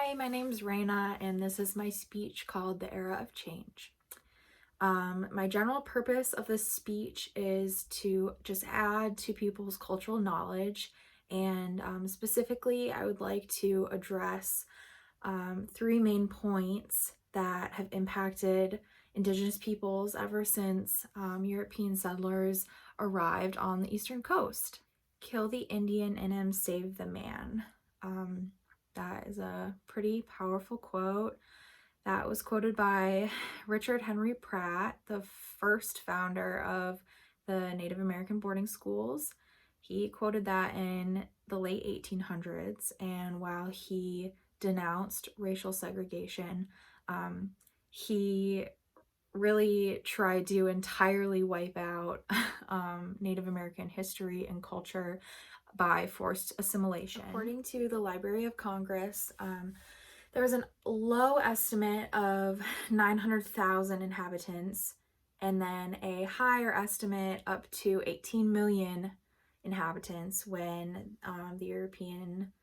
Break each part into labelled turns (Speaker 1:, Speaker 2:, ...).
Speaker 1: Hi, my name's Raina, and this is my speech called The Era of Change. My general purpose of this speech is to just add to people's cultural knowledge, and specifically, I would like to address three main points that have impacted Indigenous peoples ever since European settlers arrived on the Eastern Coast. Kill the Indian in him, save the man. That is a pretty powerful quote. That was quoted by Richard Henry Pratt, the first founder of the Native American boarding schools. He quoted that in the late 1800s, and while he denounced racial segregation, he really tried to entirely wipe out Native American history and culture by forced assimilation. According to the Library of Congress, there was a low estimate of 900,000 inhabitants, and then a higher estimate up to 18 million inhabitants when the European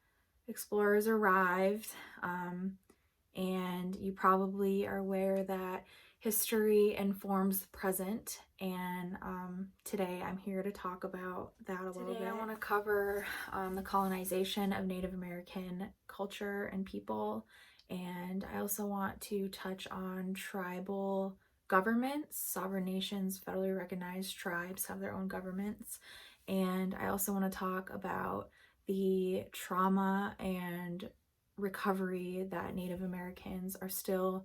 Speaker 1: explorers arrived. And you probably are aware that history informs the present, and today I'm here to talk about that a little bit. Today I want to cover the colonization of Native American culture and people, and I also want to touch on tribal governments. Sovereign nations, federally recognized tribes have their own governments, and I also want to talk about the trauma and recovery that Native Americans are still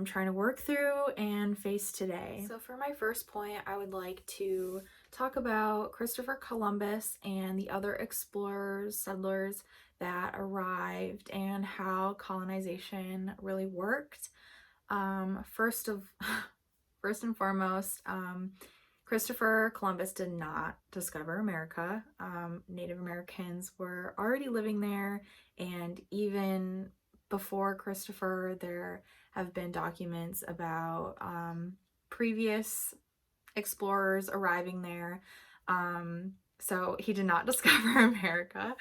Speaker 1: trying to work through and face today. So for my first point, I would like to talk about Christopher Columbus and the other explorers, settlers that arrived, and how colonization really worked. First and foremost, Christopher Columbus did not discover America. Native Americans were already living there, and even before Christopher, there have been documents about previous explorers arriving there. So he did not discover America,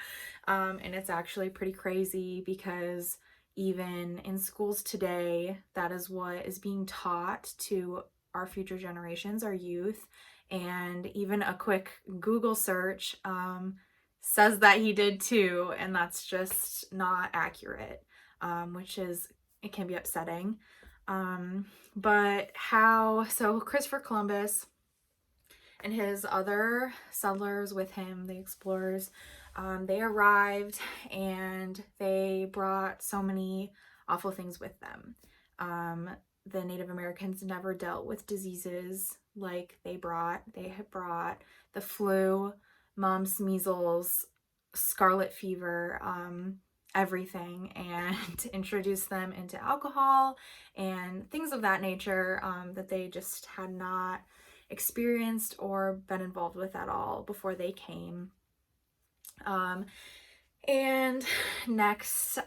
Speaker 1: and it's actually pretty crazy because even in schools today, that is what is being taught to our future generations, our youth, and even a quick Google search says that he did too, and that's just not accurate, which is, it can be upsetting. So Christopher Columbus and his other settlers with him, the explorers, they arrived and they brought so many awful things with them. The Native Americans never dealt with diseases like they brought. They had brought the flu, mumps, measles, scarlet fever, everything, and introduced them into alcohol and things of that nature that they just had not experienced or been involved with at all before they came. And next,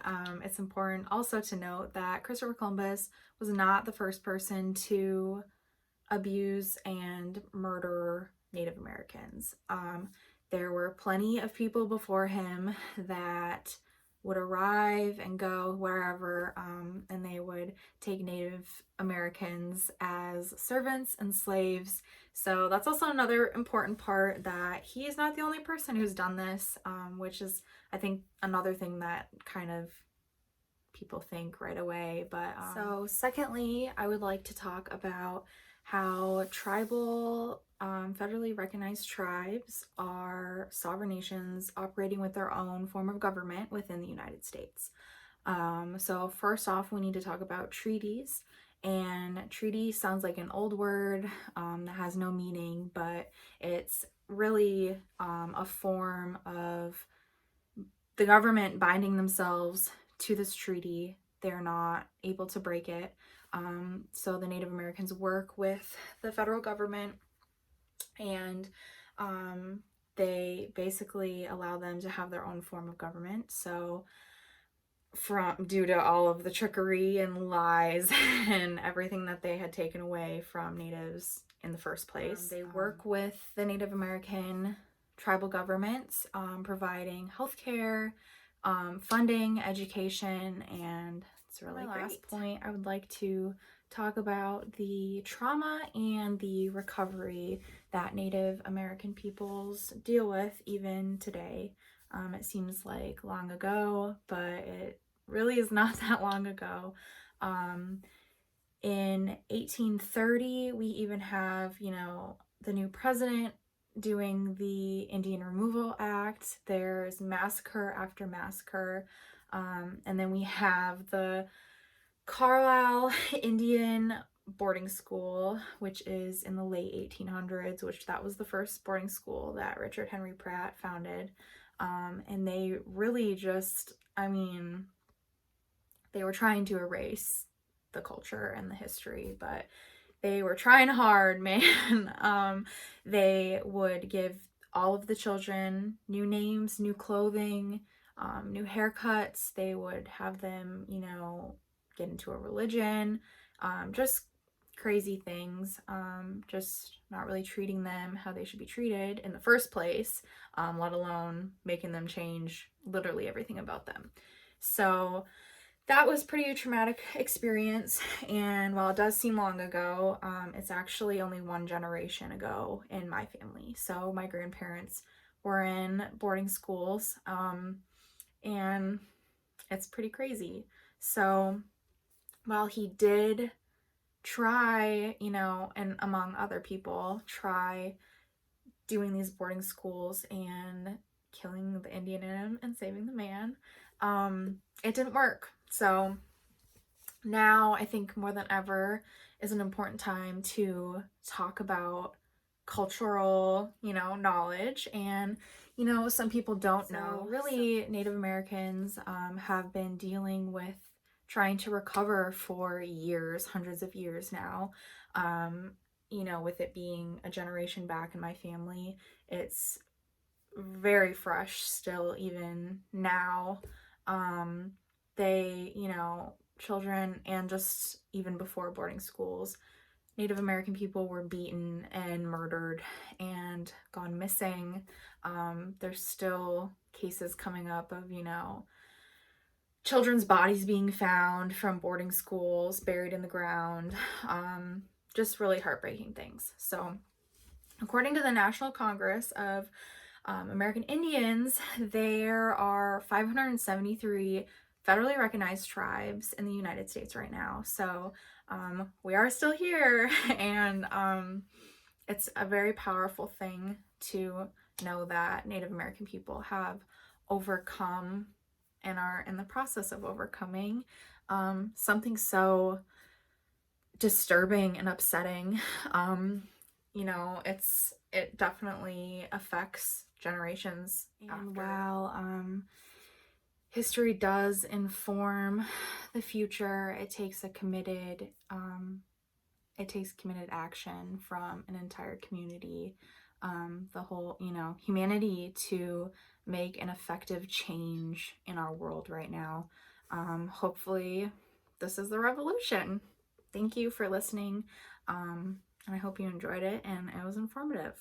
Speaker 1: it's important also to note that Christopher Columbus was not the first person to abuse and murder Native Americans. There were plenty of people before him that would arrive and go wherever, and they would take Native Americans as servants and slaves. So that's also another important part, that he is not the only person who's done this, which is, I think, another thing that kind of people think right away. But so secondly, I would like to talk about how tribal, federally recognized tribes are sovereign nations operating with their own form of government within the United States. So first off, we need to talk about treaties. And treaty sounds like an old word that has no meaning, but it's really a form of the government binding themselves to this treaty. They're not able to break it. So the Native Americans work with the federal government, and they basically allow them to have their own form of government. So due to all of the trickery and lies and everything that they had taken away from natives in the first place, they work with the Native American tribal governments, providing healthcare, funding, education, and it's really great. Last point, I would like to talk about the trauma and the recovery that Native American peoples deal with even today. It seems like long ago, but it really is not that long ago. In 1830, we even have, the new president doing the Indian Removal Act. There's massacre after massacre. And then we have the Carlisle Indian boarding school, which is in the late 1800s, which that was the first boarding school that Richard Henry Pratt founded. And they really just, they were trying to erase the culture and the history, but they were trying hard, man. They would give all of the children new names, new clothing, new haircuts. They would have them, get into a religion, just crazy things, just not really treating them how they should be treated in the first place, let alone making them change literally everything about them. So that was pretty traumatic experience, and while it does seem long ago, it's actually only one generation ago in my family. So my grandparents were in boarding schools, and it's pretty crazy. So while he did try, and among other people, try doing these boarding schools and killing the Indian in him and saving the man, it didn't work. So now I think more than ever is an important time to talk about cultural, knowledge. And, some people don't know. Really, Native Americans have been dealing with trying to recover for years, hundreds of years now. With it being a generation back in my family, it's very fresh still, even now. They, children, and just even before boarding schools, Native American people were beaten and murdered and gone missing. There's still cases coming up of, children's bodies being found from boarding schools, buried in the ground. Just really heartbreaking things. So, according to the National Congress of American Indians, there are 573 federally recognized tribes in the United States right now. So we are still here, and it's a very powerful thing to know that Native American people have overcome and are in the process of overcoming something so disturbing and upsetting. It definitely affects generations after. And while history does inform the future, it takes committed action from an entire community, the whole, humanity, to make an effective change in our world right now. Hopefully this is the revolution. Thank you for listening. And I hope you enjoyed it and it was informative.